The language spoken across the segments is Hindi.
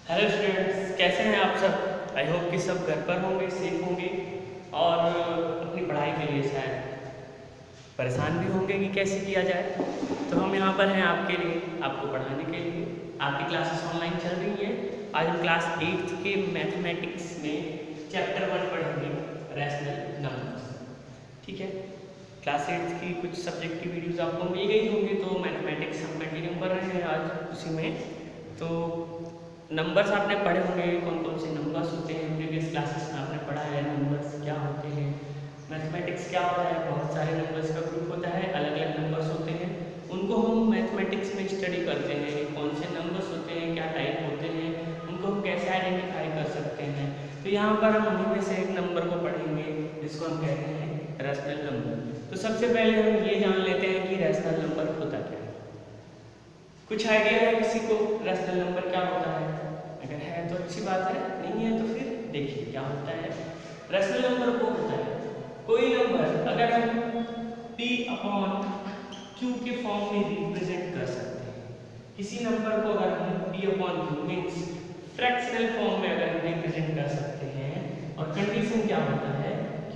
हेलो स्टूडेंट्स, कैसे हैं आप सब। आई होप कि सब घर पर होंगे, सेफ होंगे और अपनी पढ़ाई के लिए शायद परेशान भी होंगे कि कैसे किया जाए। तो हम यहाँ पर हैं आपके लिए, आपको पढ़ाने के लिए। आपकी क्लासेस ऑनलाइन चल रही हैं। आज हम क्लास 8th के मैथमेटिक्स में चैप्टर 1 पढ़ेंगे, रैशनल नंबर्स। ठीक है। क्लास 8th की कुछ सब्जेक्ट की वीडियोस आपको मिल गई होंगी, तो मैथमेटिक्स हम कंटिन्यू कर रहे हैं आज उसी में। तो नंबर्स आपने पढ़े होंगे, कौन कौन से नंबर्स होते हैं, प्रीवियस क्लासेस में आपने पढ़ा है नंबर्स क्या होते हैं। मैथमेटिक्स क्या होता है, बहुत सारे नंबर्स का ग्रुप होता है, अलग अलग नंबर्स होते हैं, उनको हम मैथमेटिक्स में स्टडी करते हैं। कौन से नंबर्स होते हैं, क्या टाइप होते हैं, उनको हम कैसे आइडेंटिफाई कर सकते हैं। तो यहाँ पर हम उन्हीं में से एक नंबर को पढ़ेंगे जिसको हम कहते हैं रैशनल नंबर। तो सबसे पहले हम ये जान लेते हैं कि रैशनल नंबर होता क्या है। कुछ आइडिया है किसी को रैशनल नंबर क्या होता है? अगर है तो अच्छी बात है, नहीं है तो फिर देखिए क्या होता है। रैशनल नंबर वो होता है कोई नंबर अगर हम p अपॉन q के फॉर्म में रिप्रेजेंट कर सकते हैं। किसी नंबर को अगर हम p upon q means fractional form में अगर हम रिप्रेजेंट कर सकते हैं, और कंडीशन क्या होता है, q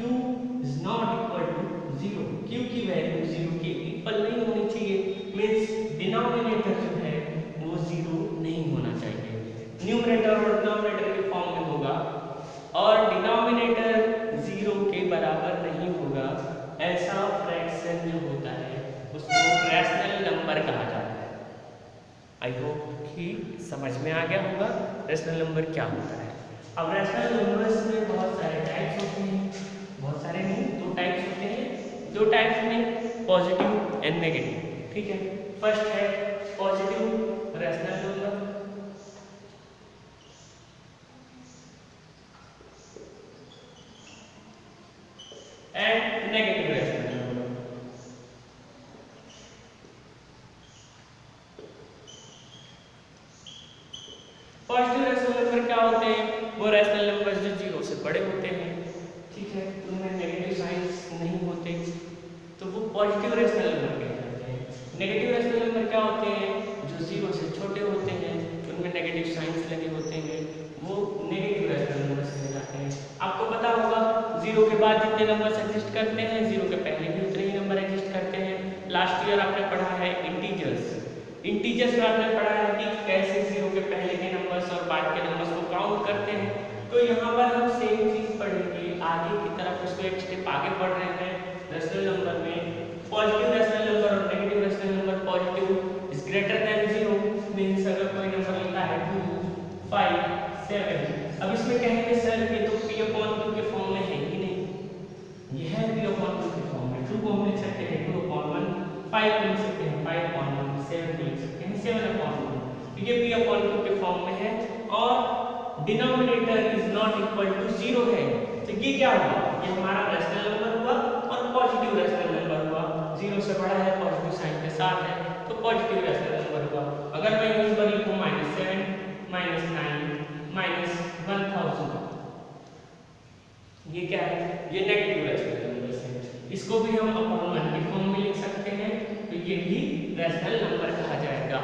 is not equal to 0, q की वैल्यू 0 के इक्वल नहीं होनी चाहिए। मीन्स डिनोमिनेटर जो है वो 0 नहीं होना चाहिए। न्यूमरेटर और डिनोमिनेटर के फॉर्म में होगा और डिनोमिनेटर 0 के बराबर नहीं होगा, ऐसा फ्रैक्शन जो होता है उसको रैशनल नंबर कहा जाता है। आई होप कि समझ में आ गया होगा रैशनल नंबर क्या होता है। अब रैशनल नंबर्स में बहुत सारे टाइप्स होते हैं, बहुत सारे नहीं, दो टाइप्स होते हैं। दो टाइप्स में पॉजिटिव एंड नेगेटिव। ठीक है। फर्स्ट है positive rational number and negative rational number. Positive rational number क्या होते हैं? वो रैशनल नंबर्स जो 0 से बड़े होते हैं, ठीक है, उनमें नेगेटिव साइंस नहीं होते, तो वो पॉजिटिव रैशनल नंबर कहलाते हैं। नेगेटिव रैशनल नंबर क्या होते हैं? जो 0 से छोटे होते हैं, उनमें नेगेटिव साइंस लगे होते हैं, वो नेगेटिव रैशनल नंबर कहलाते हैं। आपको पता होगा 0 के बाद जितने नंबर्स एग्जिस्ट करते हैं, 0 के पहले भी उतने ही नंबर एग्जिस्ट करते हैं। लास्ट ईयर आपने पढ़ा है इंटीजर्स। इंटीजर्स में आपने पढ़ा है कि कैसे 0 के पहले के नंबर्स और बाद के नंबर्स को काउंट करते हैं। तो यहाँ पर हम सेम चीज पढ़ेंगे, आगे की तरफ उसको एक स्टेप आगे बढ़ रहे हैं रैशनल नंबर में। पॉजिटिव रैशनल नंबर और negative rational number, positive is greater than 0 means अगर कोई नंबर लिखा है 2, 5, 7, अब इसमें कहेंगे सर ये तो p अपॉन q के फॉर्म में है ही नहीं। ये है p अपॉन q के फॉर्म में, 2 को हम लिख सकते हैं 2 अपॉन 1, 5 को लिख सकते हैं 5 अपॉन 1, 7 को लिख सकते हैं 7 अपॉन 1। तो ये p अपॉन q के फॉर्म में है और denominator is not equal to 0 है। तो ये क्या हुआ? ये हमारा रैशनल नंबर हुआ और पॉजिटिव रैशनल नंबर हुआ। 0 से बड़ा है, पॉजिटिव साइन के साथ है, तो पॉजिटिव रैशनल नंबर हुआ। अगर मैं यहीं पर लिखूं -7, -9, -1000, ये क्या है? ये नेगेटिव रैशनल नंबर है। इसको भी हम अपॉन 1 के फॉर्म में लिख सकते हैं, तो ये भी रैशनल नंबर कहा जाएगा।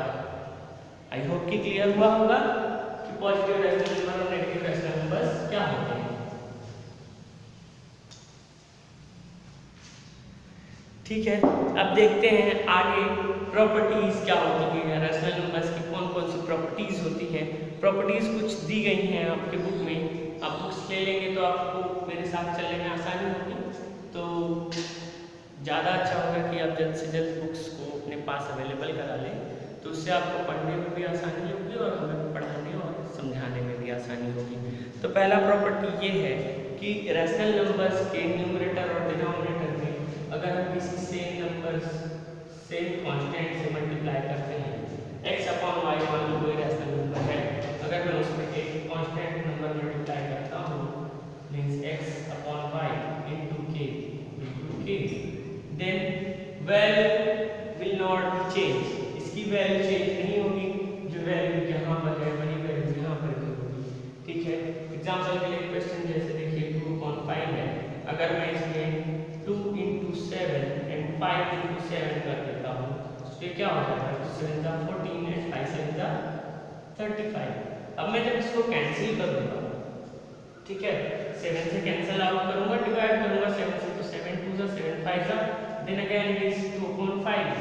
आई होप कि क्लियर हुआ होगा कि पॉजिटिव रैशनल नंबर और नेगेटिव रैशनल नंबर्स क्या होते हैं। ठीक है, अब देखते हैं आगे प्रॉपर्टीज क्या होती हैं रैशनल नंबर्स की, कौन कौन सी प्रॉपर्टीज होती हैं। प्रॉपर्टीज कुछ दी गई हैं आपके बुक में, आप बुक्स ले लेंगे तो आपको मेरे साथ चलने में आसानी होगी। तो ज़्यादा अच्छा होगा कि आप जल्द से जल्द बुक्स को अपने पास अवेलेबल करा लें, तो उससे आपको पढ़ने में भी आसानी होगी और हमें पढ़ाने और समझाने में भी आसानी होगी। तो पहला प्रॉपर्टी ये है कि रैशनल नंबर्स के न्यूमरेटर और डिनोमिनेटर में अगर हम किसी सेम नंबर्स सेम कांस्टेंट से मल्टीप्लाई करते हैं, x अपॉन वाई मान लो कोई रैशनल नंबर है, अगर मैं उसमें एक कांस्टेंट नंबर मल्टीप्लाई करता हूँ means x upon y into k, then value will not change, इसकी वैल्यू चेंज नहीं होगी। जो वैल्यू यहाँ पर है वही वैल्यू यहाँ पर भी होगी। ठीक है, एग्जांपल के लिए क्वेश्चन जैसे देखिए 2/5 है, अगर मैं इसमें 2 × 7 एंड 5 × 7 कर देता हूँ तो ये क्या हो जाएगा? 2 7 14 एंड 5 7 35। अब मैं जब इसको कैंसिल करूंगा, ठीक है, 7 से कैंसिल आउट करूंगा, डिवाइड करूंगा 7 से, तो 7 2 7 5 जा, देन अगेन इट इज 2.5,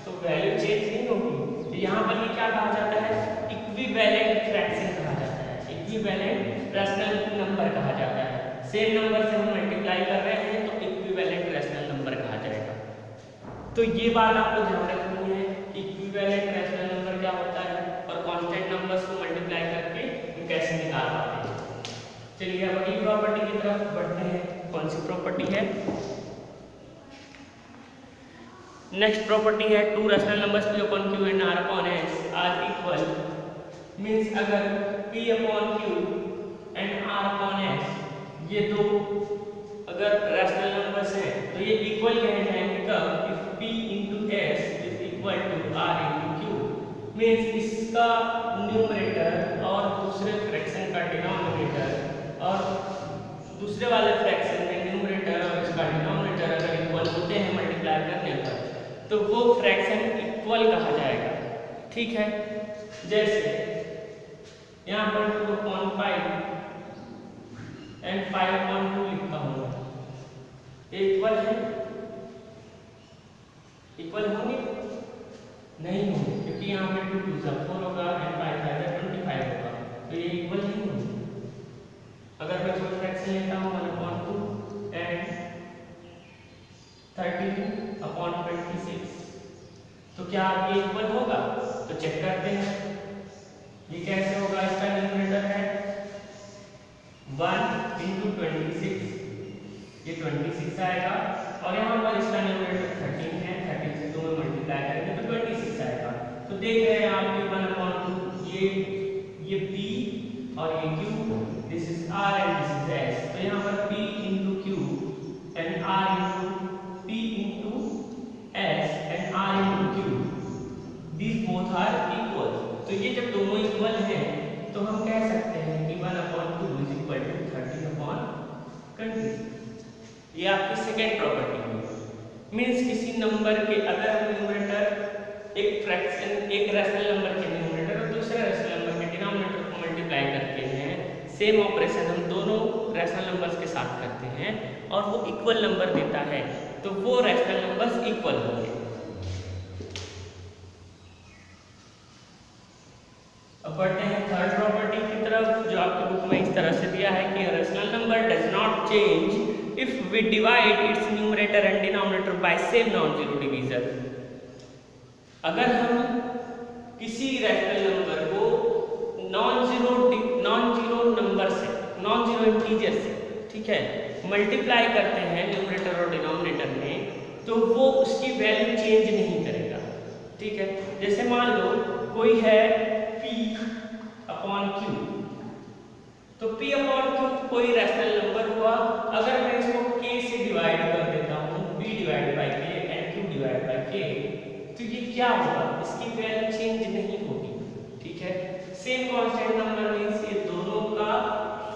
तो वैल्यू चेंज नहीं होगी। तो यहाँ पर ये क्या कहा जाता है, इक्विवेलेंट फ्रैक्शन कहा जाता है, इक्विवेलेंट रैशनल नंबर कहा जाता है। सेम नंबर से हम मल्टीप्लाई कर रहे हैं तो इक्विवेलेंट रैशनल नंबर कहा जाएगा। तो ये बात आपको ध्यान रखनी है, इक्विवेलेंट रैशनल नंबर क्या होता है और कांस्टेंट नंबर्स को मल्टीप्लाई करके हम कैसे निकाल पाते हैं। चलिए अब अगली प्रॉपर्टी की तरफ बढ़ते हैं। कौन सी प्रॉपर्टी है, नेक्स्ट प्रॉपर्टी है two rational numbers p upon q and r upon s are equal, means अगर p upon q and r upon s ये दो अगर रैशनल नंबर्स हैं तो ये इक्वल कहे जाएंगे कब, if p into s is equal to r into q, means इसका न्यूमरेटर और दूसरे फ्रैक्शन का डिनोमिनेटर और दूसरे वाले फ्रैक्शन में न्यूमरेटर और इसका डिनोमिनेटर अगर इक्वल होते हैं मल्टीप्लाई करने पर तो वो फ्रैक्शन इक्वल कहा जाएगा। ठीक है, जैसे यहाँ पर 2/5 एंड 5/2 लिखा होगा, इक्वल है, इक्वल होंगे नहीं होंगे क्योंकि यहाँ पे 2 2 4 होगा एंड 5 5 25 होगा, तो ये इक्वल नहीं होंगे। अगर मैं कोई फ्रैक्शन लेता हूँ 1/2 एंड 13/26 तो क्या ये इक्वल होगा, तो चेक करते हैं ये कैसे होगा। इसका न्यूमरेटर है 1 into 26, ये 26 आएगा और यहाँ पर इसका न्यूमरेटर 13 है, 13 से 2 में मल्टीप्लाई करेंगे तो 26 आएगा। तो देख रहे हैं आप ये 1/2 ये p और ये q, this is r and this is s, तो यहाँ पर p into q and r into p into s and r into q, these both are equal। तो ये जब दोनों इक्वल हैं तो हम कह सकते हैं कि 1/2 is equal to 13/20। ये आपकी सेकेंड प्रॉपर्टी है। मींस किसी नंबर के अगर हम न्यूमरेटर एक फ्रैक्शन एक रैशनल नंबर के न्यूमरेटर और दूसरे रैशनल नंबर के डिनोमिनेटर को मल्टीप्लाई करते हैं, सेम ऑपरेशन हम दोनों रैशनल नंबर्स के साथ करते हैं और वो इक्वल नंबर देता है तो वो रैशनल नंबर्स इक्वल होंगे। अब बढ़ते हैं थर्ड प्रॉपर्टी की तरफ जो आपके बुक में इस तरह से दिया है कि rational number does not change if we divide its numerator and denominator by same non zero division. अगर हम किसी रैशनल नंबर को नॉन जीरो नंबर से, नॉन जीरो इंटीजर से, ठीक है, मल्टीप्लाई करते हैं न्यूमरेटर और डिनोमिनेटर में तो वो उसकी वैल्यू चेंज नहीं करेगा। ठीक है, जैसे मान लो कोई है p/q, तो p/q कोई रैशनल नंबर हुआ, अगर मैं इसको k से डिवाइड कर देता हूँ, p/k एंड q/k, तो ये क्या होगा, इसकी वैल्यू चेंज नहीं होगी। ठीक है, सेम कांस्टेंट नंबर मींस ये दोनों का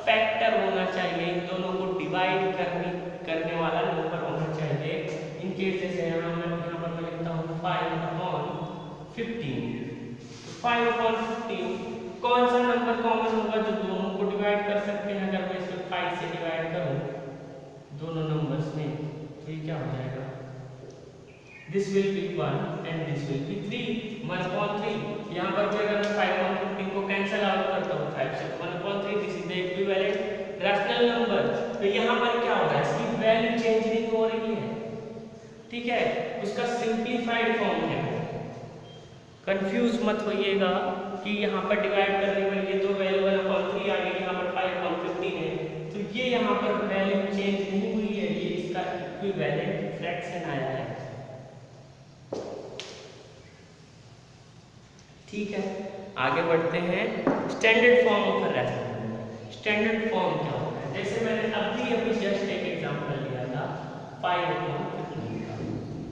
फैक्टर होना चाहिए, इन दोनों को डिवाइड करने वाला नंबर होना चाहिए। इन केस जैसे यहाँ पर मैं लिखता हूँ 5/15, 5/15 कौन सा नंबर कॉमन होगा जो दोनों को डिवाइड कर सकते हैं। अगर मैं इसको 5 से डिवाइड करूं दोनों नंबर्स में तो ये क्या हो जाएगा, this will be 1 and this will be 3, 1/3। यहाँ पर भी अगर मैं 5/15 को कैंसिल आउट करता हूँ 5 से, 1/3, this is the equivalent rational number. तो यहाँ पर क्या हो रहा है, इसकी वैल्यू चेंज नहीं हो रही है। ठीक है, उसका सिंप्लीफाइड फॉर्म है। कंफ्यूज मत होइएगा कि यहाँ पर डिवाइड करने पर ये दो वैल्यू 1/3 आ गई, यहाँ पर 5/15 है, तो ये यहाँ पर वैल्यू चेंज नहीं हुई है, ये इसका इक्विवेलेंट फ्रैक्शन आया है। ठीक है, आगे बढ़ते हैं standard form of rational number. Standard form क्या होता है, जैसे मैंने अभी जस्ट एक एग्जांपल लिया था 5/15 का।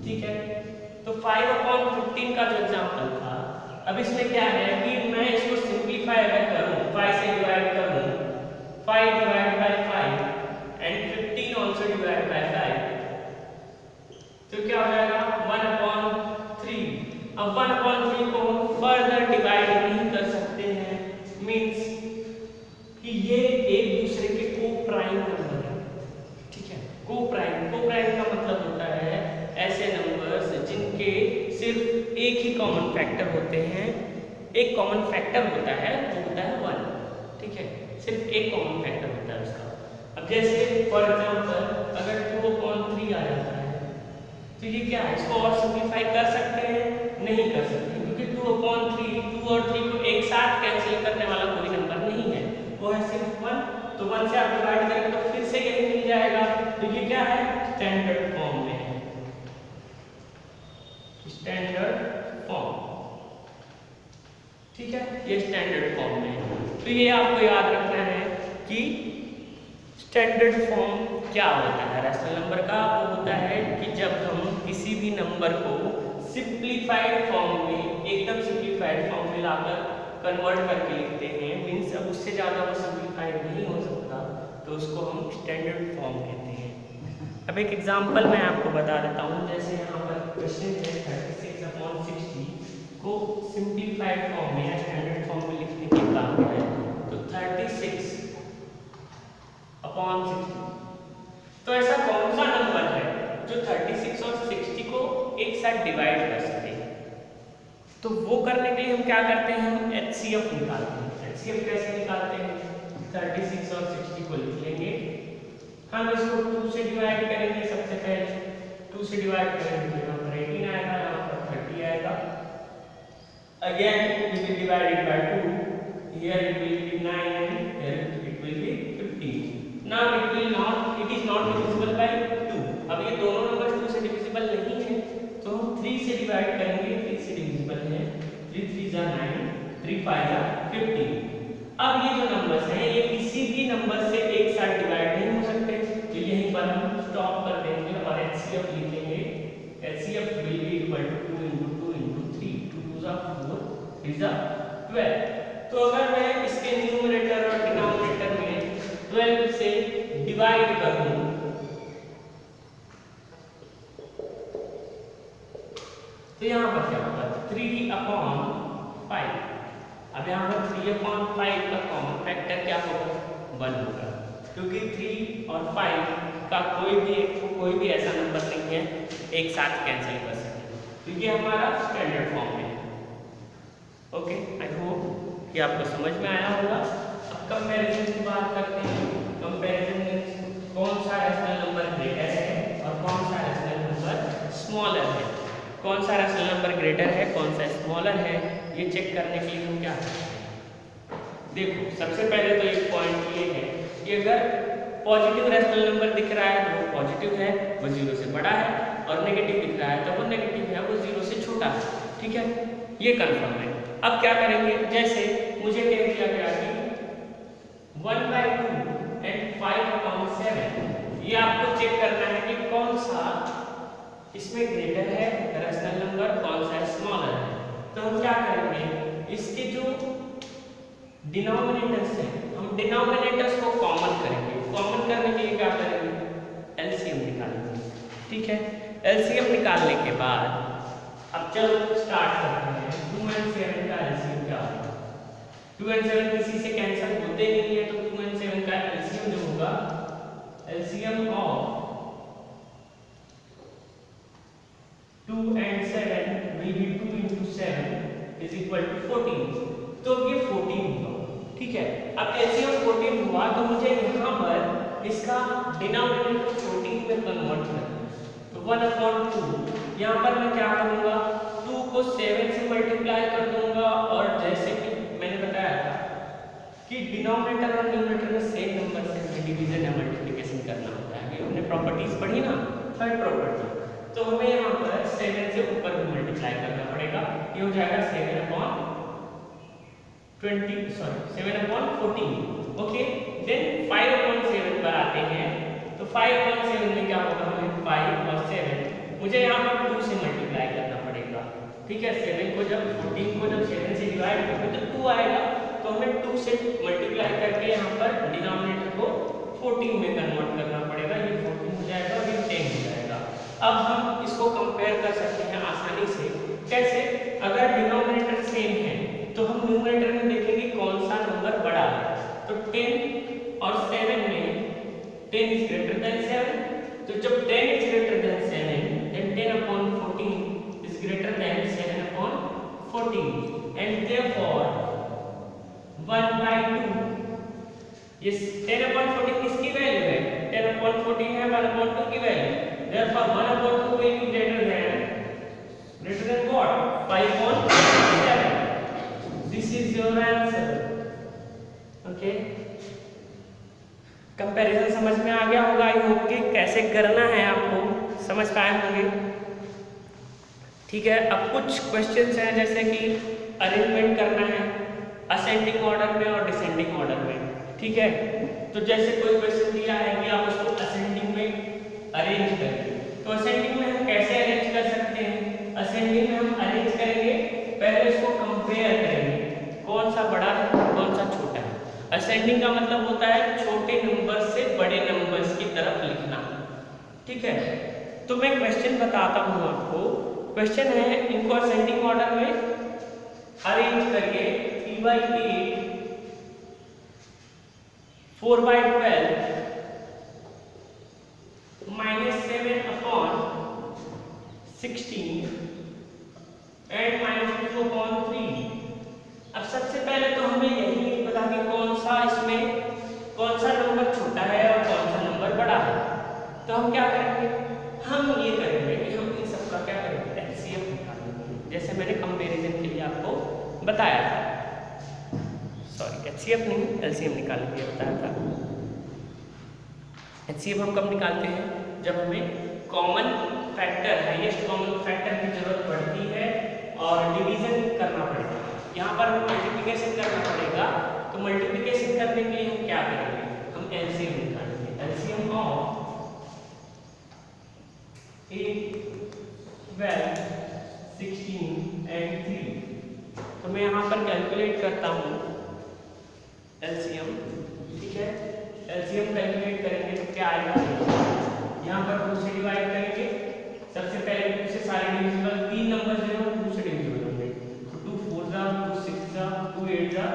ठीक है, तो 5/15 का जो एग्जांपल था, अब इसमें क्या है कि मैं इसको सिंप्लीफाई अगर करूं, 5 से डिवाइड करूं, 5 divide by 5 and 15 also divide by 5, तो क्या हो जाएगा 1/3। अब 1/3 को हम फर्दर डिवाइड नहीं कर सकते हैं, मींस एक कॉमन फैक्टर होता है, वो होता है 1, ठीक है, सिर्फ एक कॉमन फैक्टर होता है उसका। अब जैसे फॉर एग्जांपल अगर 2/3 आ जाता है तो ये क्या है, इसको और सिंप्लीफाई कर सकते हैं? नहीं कर सकते, क्योंकि 2/3 2 और 3 को एक साथ कैंसिल करने वाला कोई नंबर नहीं है, वो है सिर्फ 1। तो 1 से आप डिवाइड करेंगे तो फिर से यही मिल जाएगा। तो ये क्या है, स्टैंडर्ड फॉर्म में है, स्टैंडर्ड फॉर्म, ठीक है, ये स्टैंडर्ड फॉर्म में है। तो ये आपको याद रखना है कि स्टैंडर्ड फॉर्म क्या होता है रैशनल नंबर का। वो होता है कि जब हम किसी भी नंबर को सिंप्लीफाइड फॉर्म में, एकदम सिंप्लीफाइड फॉर्म में लाकर कन्वर्ट करके लिखते हैं, मीन्स अब उससे ज़्यादा वो सिंप्लीफाइड नहीं हो सकता, तो उसको हम स्टैंडर्ड फॉर्म कहते हैं। अब एक एग्जांपल मैं आपको बता देता हूँ। जैसे यहाँ पर क्वेश्चन है 36/60 को सिंप्लीफाइड फॉर्म में या स्टैंडर्ड फॉर्म में लिखने के काम है, तो 36/60। तो ऐसा कौन सा नंबर है जो 36 और 60 को एक साथ डिवाइड कर सके? तो वो करने के लिए हम क्या करते हैं, हम HCF निकालते हैं। HCF कैसे निकालते हैं? 36 और 60 को लिख लेंगे, हम इसको 2 से डिवाइड करेंगे। सबसे पहले 2 से डिवाइड करेंगे तो यहाँ पर 18 आएगा, यहाँ पर 30 आएगा। Again we will divide it by 2, here it will be 9 and here it will be 15. Now it is not divisible by 2. अब ये दोनों नंबर 2 से डिविजिबल नहीं है, तो हम 3 से डिवाइड करेंगे। 3 से डिविजिबल है, 3 3 जा 9, 3 5 जा 15। अब ये जो नंबर्स हैं ये किसी भी नंबर से एक साथ डिवाइड नहीं हो सकते, तो यहीं पर हम स्टॉप कर देंगे और HCF लिखेंगे। HCF will be equal to 2 into 2 into 3, 2 2 जा 4, 3 जा 12। तो अगर मैं इसके न्यूमरेटर और डिनोमिनेटर में 12 से डिवाइड कर दूं तो यहाँ पर क्या होगा, 3/5। अब यहाँ पर 3/5 का कॉमन फैक्टर क्या होगा, 1 होगा, क्योंकि 3 और 5 का कोई भी ऐसा नंबर नहीं है एक साथ कैंसिल कर सके। तो ये हमारा स्टैंडर्ड फॉर्म में है। ओके, आई होप कि आपको समझ में आया होगा। अब कंपैरिजन की बात करते हैं। कंपैरिजन में कौन सा रैशनल नंबर ग्रेटर है और कौन सा रैशनल नंबर स्मॉलर है, कौन सा रैशनल नंबर ग्रेटर है, कौन सा स्मॉलर है, ये चेक करने के लिए हम क्या करते हैं। देखो, सबसे पहले तो एक पॉइंट ये है कि अगर पॉजिटिव रैशनल नंबर दिख रहा है तो वो पॉजिटिव है, वो 0 से बड़ा है, और नेगेटिव दिख रहा है तो वो नेगेटिव है, वो 0 से छोटा है। ठीक है, ये कंफर्म है। अब क्या करेंगे, जैसे मुझे कह दिया गया कि 1/2 and 5/7, ये आपको चेक करना है कि कौन सा इसमें ग्रेटर है रैशनल नंबर, कौन सा स्मॉलर है। तो हम क्या करेंगे, इसके जो डिनोमिनेटर्स हैं, हम डिनोमिनेटर्स को कॉमन करेंगे। कॉमन करने के लिए क्या करेंगे, एलसीएम निकालेंगे। ठीक है, एलसीएम निकालने के बाद अब चलो स्टार्ट करते हैं। 2 and 7 का एलसीएम क्या होगा, 2 and 7 किसी से कैंसिल होते नहीं है, तो 2 and 7 का एलसीएम जो होगा, LCM of 2 and 7 will be 2 into 7 is equal to 14। तो ये 14 होगा। ठीक है, अब एलसीएम 14 हुआ तो मुझे यहाँ पर इसका डिनोमिनेटर को 14 में कन्वर्ट करना है। तो 1/2 यहाँ पर मैं क्या करूँगा, 2 को 7 से मल्टीप्लाई कर दूंगा, और जैसे कि मैंने बताया था कि डिनोमिनेटर और न्यूमरेटर में सेम नंबर से डिवीजन या मल्टीप्लिकेशन करना होता है। हमने प्रॉपर्टीज पढ़ी ना, थर्ड प्रॉपर्टी, तो हमें यहाँ पर 7 से ऊपर भी मल्टीप्लाई करना पड़ेगा। ये हो जाएगा 7/14। ओके, देन 5/7 पर आते हैं। तो 5/7 में क्या होगा, हमें 5 और 7 मुझे यहाँ पर 2 से मल्टीप्लाई करना पड़ेगा। ठीक है, 14 को जब 7 से डिवाइड करोगे तो 2 आएगा, तो हमें 2 से मल्टीप्लाई करके यहाँ पर डिनोमिनेटर को 14 में कन्वर्ट करना पड़ेगा। ये 14 हो जाएगा और ये 10 हो जाएगा। अब हम इसको कंपेयर कर सकते हैं आसानी से। कैसे, अगर डिनोमिनेटर सेम है तो हम न्यूमरेटर में देखेंगे कौन सा नंबर बड़ा है। तो 10 और 7 में 10 is greater than 7, तो जब 10 is greater than 7 then 10/14 is greater than 7/14, and therefore ये 10/14 किसकी वैल्यू है? 10/14 है 1/2 की value. Therefore 1/2 will be greater than what? 5/7. This is your answer. Okay. Comparison समझ में आ गया होगा। आई होप कि कैसे करना है आपको समझ पाए होंगे। ठीक है, अब कुछ क्वेश्चंस हैं जैसे कि अरेंजमेंट करना है असेंडिंग ऑर्डर में और डिसेंडिंग ऑर्डर में। ठीक है, तो जैसे कोई क्वेश्चन दिया है कि आप उसको असेंडिंग में अरेंज करें, तो असेंडिंग में हम कैसे अरेंज कर सकते हैं? असेंडिंग में हम अरेंज करेंगे, पहले इसको कंपेयर करेंगे कौन सा बड़ा है कौन सा छोटा है। असेंडिंग का मतलब होता है छोटे नंबर से बड़े नंबर्स की तरफ लिखना। ठीक है, तो मैं क्वेश्चन बताता हूँ आपको। क्वेश्चन है, इनको असेंडिंग ऑर्डर में अरेंज करिए 3/8 4/12 -7/16 एंड -2/3। अब सबसे पहले तो हमें यही नहीं पता कि कौन सा इसमें कौन सा नंबर छोटा है और कौन सा नंबर बड़ा है। तो हम क्या करेंगे? हम ये करेंगे कि हम इन सब का क्या करेंगे? एलसीएम निकालेंगे, जैसे मैंने कंपैरिजन के लिए आपको बताया था। सॉरी, एचसीएफ नहीं, एलसीएम निकालने के लिए बताया था। एचसीएफ हम कब निकालते हैं? जब हमें common factor highest common factor की जरूरत पड़ती है और डिवीजन करना पड़ेगा। यहाँ पर मल्टीप्लिकेशन करना पड़ेगा, तो मल्टीप्लिकेशन करने के लिए हम क्या करेंगे? हम एलसीएम निकालेंगे। LCM of 8, 12, 16 and 3। तो मैं यहाँ पर कैलकुलेट करता हूँ एलसीएम। ठीक है, एलसीएम कैलकुलेट करेंगे तो क्या आएगा? यहाँ पर 2 से डिवाइड करेंगे। सबसे पहले 2 से सारे डिविजिबल 3 नंबर जो है 2 से डिविजिबल होंगे। 2 4 जा 2 6 जा 2 8 जा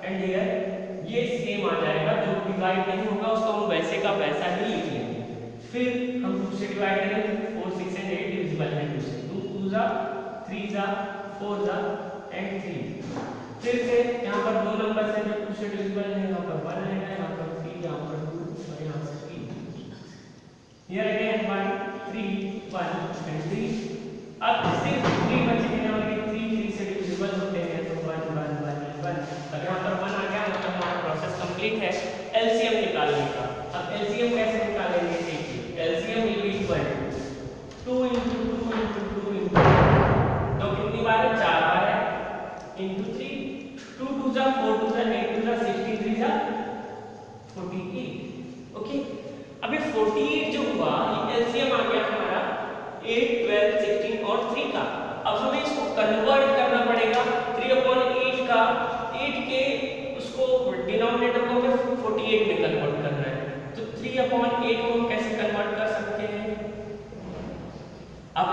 एंड हियर ये सेम आ जाएगा। जो डिवाइड नहीं होगा उसको हम वैसे का वैसा ही लिख लेंगे। फिर हम 2 से डिवाइड करेंगे। 4 6 एंड 8 डिविजिबल है 2 से। 2 2 जा 3 जा 4 जा एंड 3। फिर से यहाँ पर 2 नंबर से जो 2 से डिविजिबल है, यहाँ पर 1 है, यहाँ पर 3, यहाँ पर 2 और यहाँ पर 3। Here again 1 3 1 and 3। अब सिर्फ 3 बचे हैं और ये 3 से डिविजिबल होते हैं, तो 1 1 1 1। अब यहाँ पर 1 आ गया, मतलब हमारा प्रोसेस कंप्लीट है एलसीएम निकालने का। अब एलसीएम कैसे निकालेंगे? देखिए, LCM will be equal to 2 × 2 × 2 × 2 कितनी बार है? 4 बार है इंटू 3। 2 2 जा 4 2 जा 8 2 जा 16 3 जा 48। ओके, अब ये 48 जो हुआ ये एलसीएम आ गया हमारा 8 12 16 और 3 का। अब हमें इसको कन्वर्ट करना पड़ेगा 3/8 का 8 के उसको डिनोमिनेटर को हमें 48 में कन्वर्ट करना है। तो 3/8 को हम कैसे कन्वर्ट कर सकते हैं? अब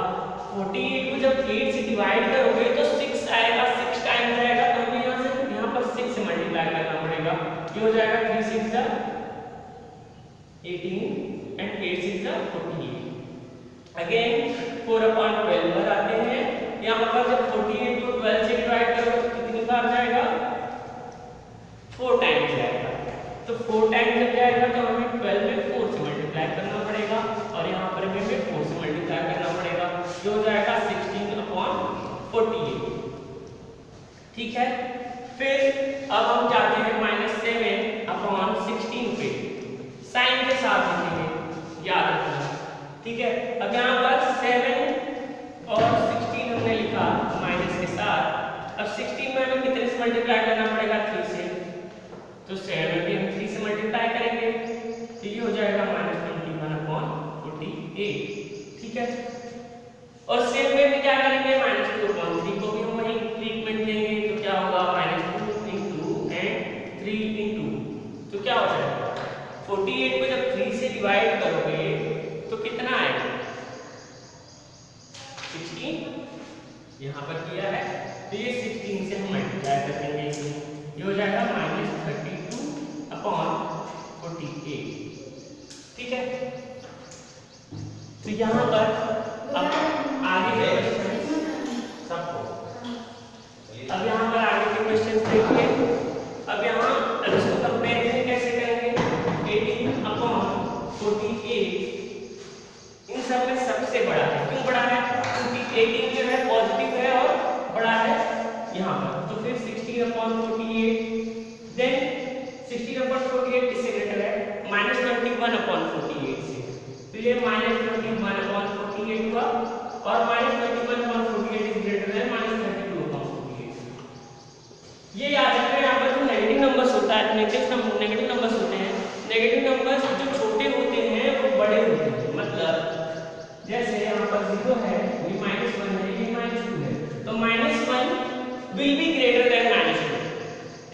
48 को जब 8 से डिवाइड करोगे तो 6 आएगा, 6 टाइम्स आएगा, तो हमें यहाँ पर 6 से मल्टीप्लाई करना पड़ेगा। ये हो जाएगा 3 6 जा 18 एंड 8 6 जा 48। अगेन 4/12 पर आते हैं। यहाँ पर जब 48 को 12 से डिवाइड करोगे तो कितनी बार जाएगा? 4 टाइम्स जाएगा। तो 4 टाइम्स जब जाएगा तो हमें 12 में 4 से मल्टीप्लाई करना पड़ेगा और यहाँ पर हमें 4 से मल्टीप्लाई करना पड़ेगा। जो हो जाएगा 16/48। ठीक है, फिर अब हम जाते हैं -7/16 पे, साइन के साथ लिखेंगे, याद रखना। ठीक है, अब यहाँ पर 7 और 16 हमने लिखा माइनस के साथ। अब 16 में हमें कितने से मल्टीप्लाई करना पड़ेगा? 3 से। तो 7 में भी हम 3 से मल्टीप्लाई करेंगे, तो ये हो जाएगा -21/48। ठीक है, और सेम वे में क्या करेंगे? -2/3 को भी हम वही ट्रीटमेंट देंगे। तो क्या होगा? -2 × एंड 3 × तो क्या हो जाएगा? 48 को जब 3 से डिवाइड करोगे तो कितना आएगा? 16 यहाँ पर किया है, तो ये 16 से हम मल्टीप्लाई कर देंगे। ये हो जाएगा -32/48। ठीक है, तो यहाँ पर अब आगे के क्वेश्चन सबको, अब यहाँ पर आगे के क्वेश्चन देखिए। अब यहाँ इसको कंपैरिजन कैसे करेंगे? नेगेटिव नंबर्स होते हैं, नेगेटिव नंबर्स जो छोटे होते हैं वो बड़े होते हैं। मतलब जैसे यहाँ पर 0 है, ये -1 है, ये -2 है, तो -1 विल बी ग्रेटर देन -2,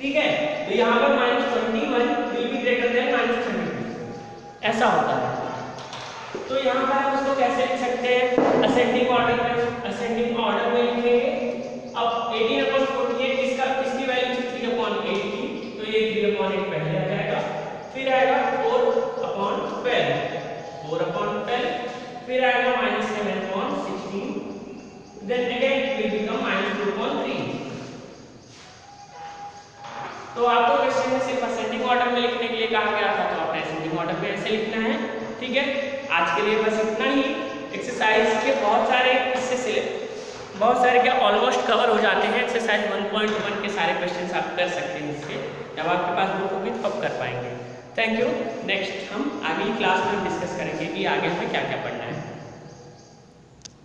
ठीक है। तो यहाँ पर -21 विल बी ग्रेटर देन -32, ऐसा होता है। तो यहाँ पर हम इसको कैसे लिख सकते हैं, असेंडिंग ऑर्डर में लिखेंगे। अब 18/48 किसकी वैल्यू थी, 3/8 की, तो ये 3/8 पहले आ जाएगा, फिर आएगा 4/12, 4/12, फिर आएगा -7/16, then again it will become -2/3। तो आपको क्वेश्चन में सिर्फ असेंडिंग ऑर्डर में लिखने के लिए कहा गया था, तो आपने असेंडिंग ऑर्डर में ऐसे लिखना है, ठीक है। आज के लिए बस इतना ही। एक्सरसाइज के बहुत सारे क्या ऑलमोस्ट कवर हो जाते हैं। एक्सरसाइज 1.1 के सारे क्वेश्चंस आप कर सकते हैं इससे, जब आपके पास बुक होगी तो अब कर पाएंगे। Thank you. नेक्स्ट हम अगली क्लास में डिस्कस करेंगे कि आगे हमें क्या क्या पढ़ना है।